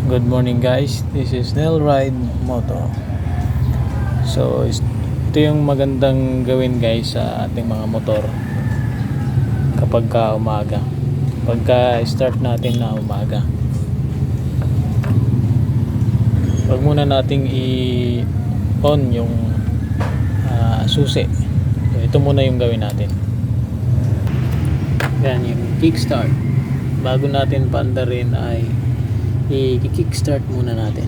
Good morning guys, this is Nel Ride Moto. So ito yung magandang gawin guys sa ating mga motor kapag umaga, pagka start natin na umaga. Huwag muna nating i-on yung susi. So, ito muna yung gawin natin. Yan yung kickstart. Bago natin paandarin ay i-kickstart muna natin.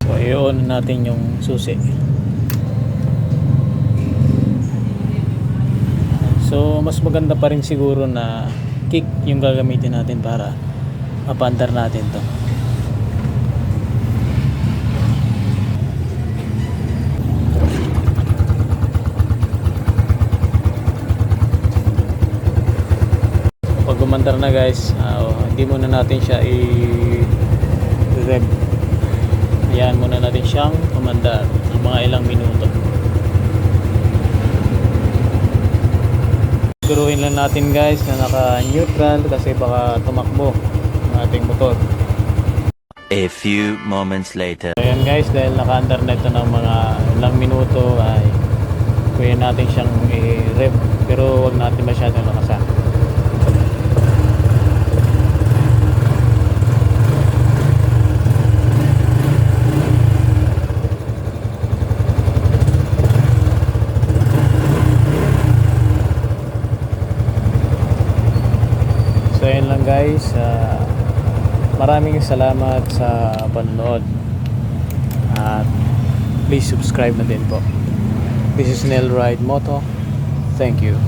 So i-on natin yung susi. So mas maganda pa rin siguro na kick yung gagamitin natin para mapandar natin to. Pag umandar na guys, hindi muna natin siya i-rev. Ayan muna natin siyang umandar ng mga ilang minuto. Siguruhin lang natin guys na naka-neutral kasi baka tumakbo ang ating motor. A few moments later. So ayan guys, dahil naka-under na ito ng mga ilang minuto ay pwede natin siyang i-rev, pero wag natin masyadong lakasan. So yun lang guys, maraming salamat sa panonood at please subscribe na din po. This is Nel Ride Moto. Thank you.